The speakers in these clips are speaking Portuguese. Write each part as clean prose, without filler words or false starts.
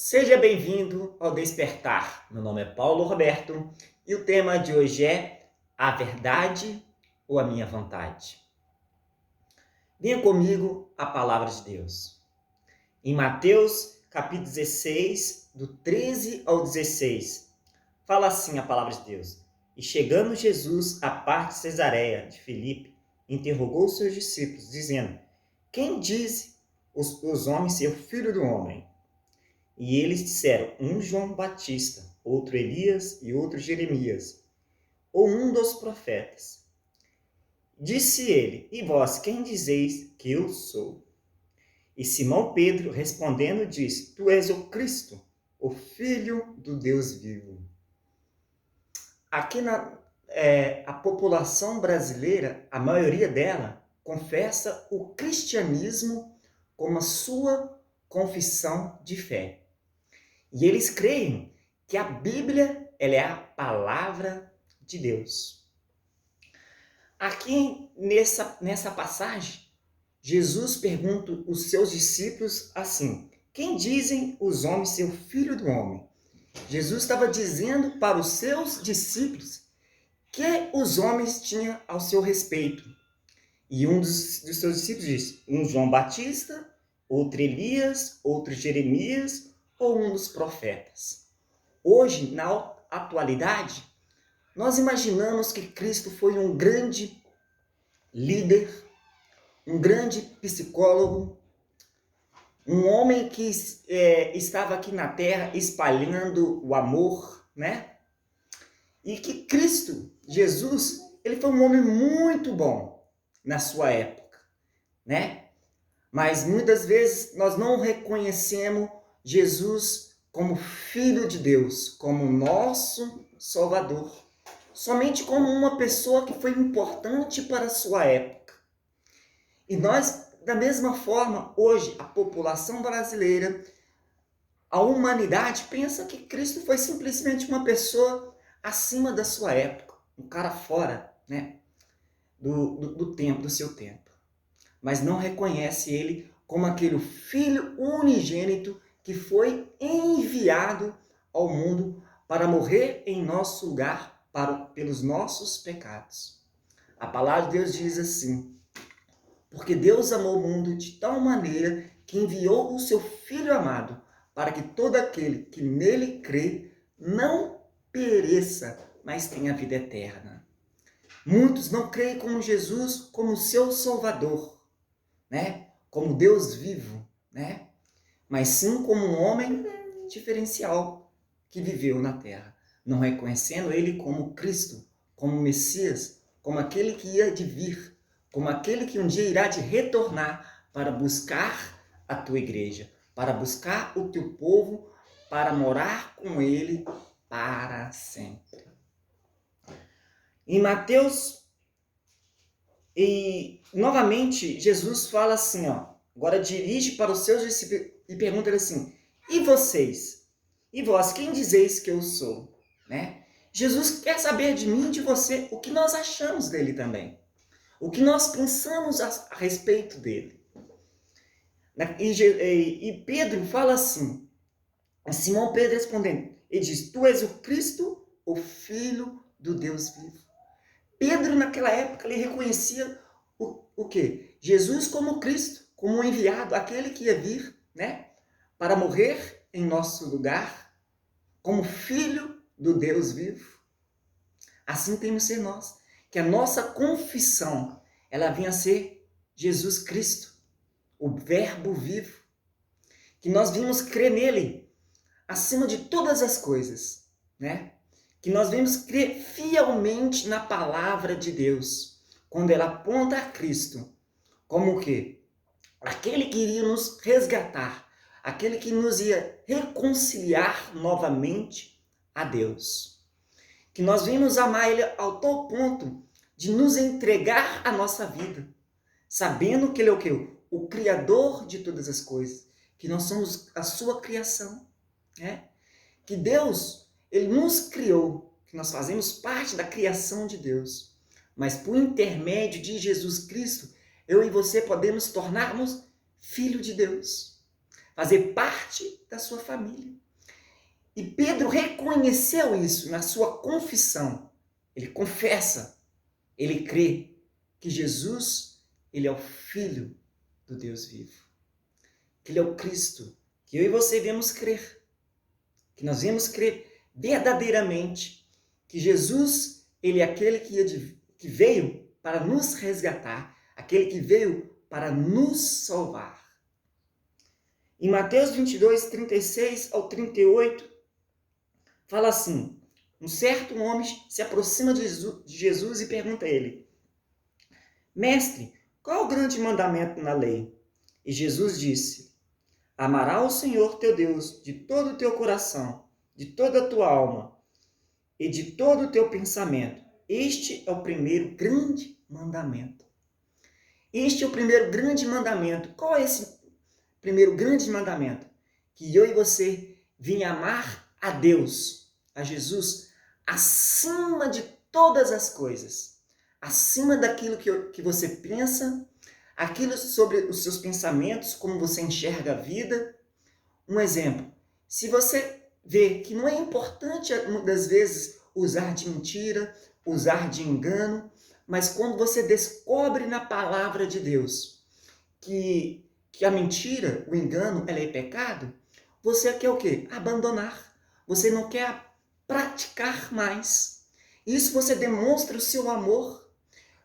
Seja bem-vindo ao Despertar. Meu nome é Paulo Roberto e o tema de hoje é a verdade ou a minha vontade. Venha comigo a palavra de Deus. Em Mateus, capítulo 16, do 13 ao 16, fala assim a palavra de Deus. E chegando Jesus à parte de Cesareia de Filipe, interrogou seus discípulos, dizendo: Quem diz os homens ser o filho do homem? E eles disseram, um João Batista, outro Elias e outro Jeremias, ou um dos profetas. Disse ele, e vós quem dizeis que eu sou? E Simão Pedro respondendo disse, tu és o Cristo, o Filho do Deus vivo. Aqui a população brasileira, a maioria dela, confessa o cristianismo como a sua confissão de fé. E eles creem que a Bíblia ela é a palavra de Deus. Aqui nessa passagem, Jesus pergunta os seus discípulos assim: Quem dizem os homens ser o filho do homem? Jesus estava dizendo para os seus discípulos que os homens tinham ao seu respeito. E um dos seus discípulos disse: um João Batista, outro Elias, outro Jeremias ou um dos profetas. Hoje, na atualidade, nós imaginamos que Cristo foi um grande líder, um grande psicólogo, um homem que estava aqui na Terra espalhando o amor, né? E que Cristo, Jesus, ele foi um homem muito bom na sua época, né? Mas muitas vezes nós não reconhecemos Jesus como Filho de Deus, como nosso Salvador, somente como uma pessoa que foi importante para a sua época. E nós, da mesma forma, hoje, a população brasileira, a humanidade pensa que Cristo foi simplesmente uma pessoa acima da sua época, um cara fora, né, do tempo, do seu tempo. Mas não reconhece ele como aquele filho unigênito que foi enviado ao mundo para morrer em nosso lugar pelos nossos pecados. A palavra de Deus diz assim: porque Deus amou o mundo de tal maneira que enviou o seu Filho amado para que todo aquele que nele crê não pereça, mas tenha vida eterna. Muitos não creem como Jesus como seu Salvador, né? Como Deus vivo, né? Mas sim como um homem diferencial que viveu na terra, não reconhecendo ele como Cristo, como Messias, como aquele que ia de vir, como aquele que um dia irá de retornar para buscar a tua igreja, para buscar o teu povo, para morar com ele para sempre. Em Mateus, e novamente Jesus fala assim, ó, agora dirige para os seus discípulos e pergunta assim: e vocês? E vós, quem dizeis que eu sou? Né? Jesus quer saber de mim e de você o que nós achamos dele também. O que nós pensamos a respeito dele. E Pedro fala assim, Simão Pedro respondendo, ele diz, tu és o Cristo, o Filho do Deus vivo. Pedro naquela época ele reconhecia o quê? Jesus como Cristo, como um enviado, aquele que ia vir, né, para morrer em nosso lugar, como Filho do Deus vivo. Assim temos que ser nós, que a nossa confissão, ela venha a ser Jesus Cristo, o Verbo vivo, que nós vimos crer nele acima de todas as coisas, né? Que nós vimos crer fielmente na palavra de Deus, quando ela aponta a Cristo como o quê? Aquele que iria nos resgatar, aquele que nos ia reconciliar novamente a Deus. Que nós vimos amar ele ao tal ponto de nos entregar a nossa vida, sabendo que ele é o quê? O Criador de todas as coisas, que nós somos a sua criação, né? Que Deus, ele nos criou, que nós fazemos parte da criação de Deus, mas por intermédio de Jesus Cristo, eu e você podemos tornarmos filho de Deus. fazer parte da sua família. E Pedro reconheceu isso na sua confissão. Ele confessa, ele crê que Jesus, ele é o Filho do Deus vivo. Que ele é o Cristo, que eu e você devemos crer. Que nós devemos crer verdadeiramente que Jesus, ele é aquele que veio para nos resgatar, aquele que veio para nos salvar. Em Mateus 22, 36 ao 38, fala assim: um certo homem se aproxima de Jesus e pergunta a ele: Mestre, qual é o grande mandamento na lei? E Jesus disse: Amarás o Senhor teu Deus de todo o teu coração, de toda a tua alma e de todo o teu pensamento. Este é o primeiro grande mandamento. Este é o primeiro grande mandamento. Qual é esse primeiro grande mandamento? Que eu e você venham amar a Deus, a Jesus, acima de todas as coisas. Acima daquilo que você pensa, aquilo sobre os seus pensamentos, como você enxerga a vida. Um exemplo, se você vê que não é importante, muitas vezes, usar de mentira, usar de engano, mas quando você descobre na palavra de Deus que a mentira, o engano, ela é pecado, você quer o quê? Abandonar. Você não quer praticar mais. Isso você demonstra o seu amor.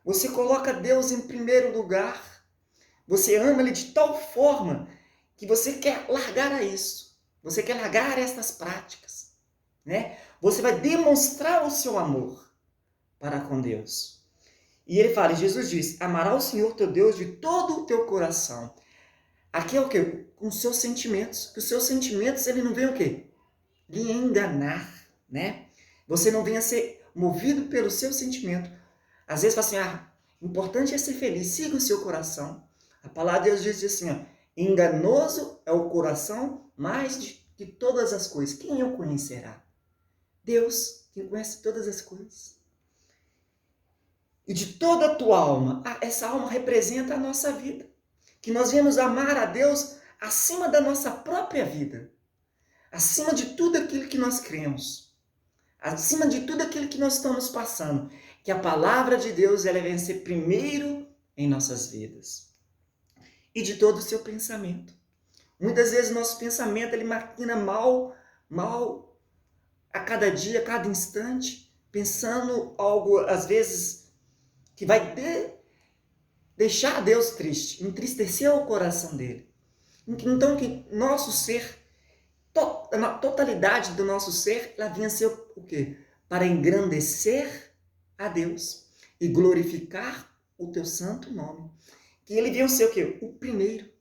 Você coloca Deus em primeiro lugar. Você ama Ele de tal forma que você quer largar a isso. Você quer largar essas práticas, né? Você vai demonstrar o seu amor para com Deus. E ele fala, Jesus diz, amarás o Senhor teu Deus de todo o teu coração. Aqui é o quê? Com os seus sentimentos. Que os seus sentimentos, ele não vem o quê? Lhe enganar, né? Você não venha ser movido pelo seu sentimento. Às vezes fala assim, importante é ser feliz, siga o seu coração. A palavra de Deus diz assim, enganoso é o coração mais de todas as coisas. Quem o conhecerá? Deus, quem conhece todas as coisas. E de toda a tua alma, essa alma representa a nossa vida. Que nós viemos amar a Deus acima da nossa própria vida. Acima de tudo aquilo que nós cremos. Acima de tudo aquilo que nós estamos passando. Que a palavra de Deus ela vem ser primeiro em nossas vidas. E de todo o seu pensamento. Muitas vezes nosso pensamento ele maquina mal a cada dia, a cada instante, pensando algo, às vezes, que vai deixar Deus triste, entristecer o coração dele. Então, que nosso ser, na totalidade do nosso ser, ela vinha ser o quê? Para engrandecer a Deus e glorificar o teu santo nome. Que ele vinha ser o quê? O primeiro.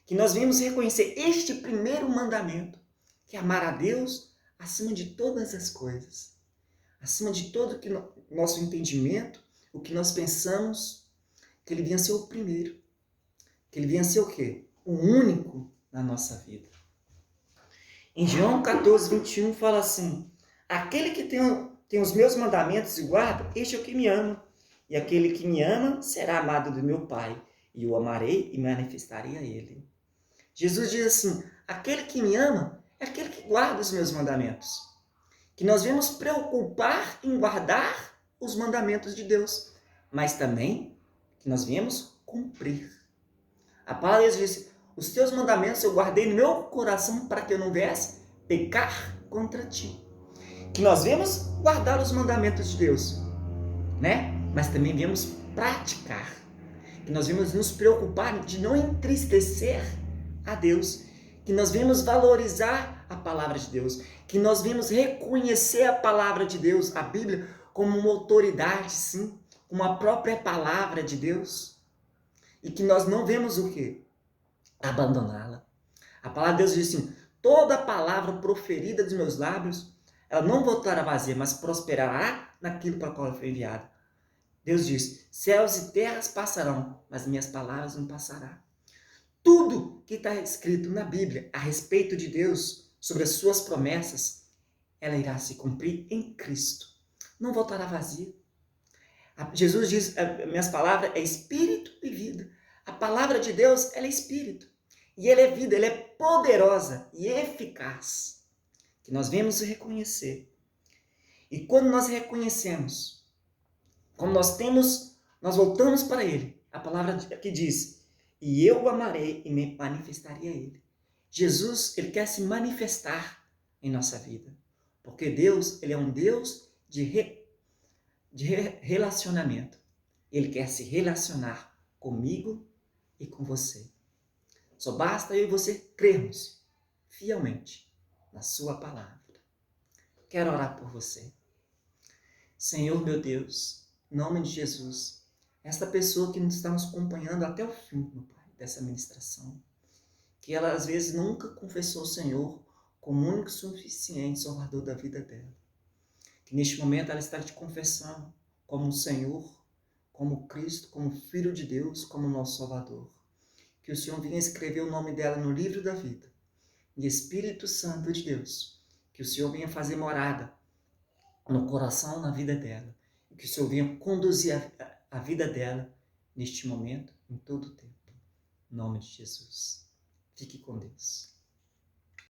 Que nós vimos reconhecer este primeiro mandamento, que é amar a Deus acima de todas as coisas. Acima de todo o nosso entendimento, o que nós pensamos, que ele vinha ser o primeiro. Que ele vinha ser o quê? O único na nossa vida. Em João 14, 21 fala assim, aquele que tem os meus mandamentos e guarda, este é o que me ama. E aquele que me ama será amado do meu Pai. E o amarei e manifestarei a ele. Jesus diz assim, aquele que me ama é aquele que guarda os meus mandamentos. Que nós devemos preocupar em guardar os mandamentos de Deus, mas também que nós viemos cumprir. A palavra de Deus diz, os teus mandamentos eu guardei no meu coração para que eu não viesse pecar contra ti. Que nós viemos guardar os mandamentos de Deus, né? Mas também viemos praticar. Que nós viemos nos preocupar de não entristecer a Deus, que nós vimos valorizar a palavra de Deus, que nós vimos reconhecer a palavra de Deus, a Bíblia, como uma autoridade, sim, como a própria palavra de Deus, e que nós não vemos o quê? Abandoná-la. A palavra de Deus diz assim, toda palavra proferida dos meus lábios, ela não voltará vazia, mas prosperará naquilo para o qual ela foi enviada. Deus diz, céus e terras passarão, mas minhas palavras não passarão. Tudo que está escrito na Bíblia a respeito de Deus, sobre as suas promessas, ela irá se cumprir em Cristo. Não voltará vazia. Jesus diz, minhas palavras é espírito e vida. A palavra de Deus, ela é espírito. E Ele é vida, Ele é poderosa e eficaz. Que nós vemos reconhecer. E quando nós reconhecemos, quando nós voltamos para Ele, a palavra que diz, e eu o amarei e me manifestarei a Ele. Jesus, Ele quer se manifestar em nossa vida. Porque Deus, Ele é um Deus de relacionamento. Ele quer se relacionar comigo e com você. Só basta eu e você crermos fielmente na sua palavra. Quero orar por você. Senhor, meu Deus, em nome de Jesus, esta pessoa que nos está nos acompanhando até o fim, meu Pai, dessa ministração, que ela às vezes nunca confessou o Senhor como único e suficiente Salvador da vida dela. Que neste momento ela está te confessando como o Senhor, como Cristo, como Filho de Deus, como nosso Salvador. Que o Senhor venha escrever o nome dela no livro da vida. E Espírito Santo de Deus, que o Senhor venha fazer morada no coração, na vida dela. E que o Senhor venha conduzir a vida dela neste momento, em todo o tempo. Em nome de Jesus. Fique com Deus.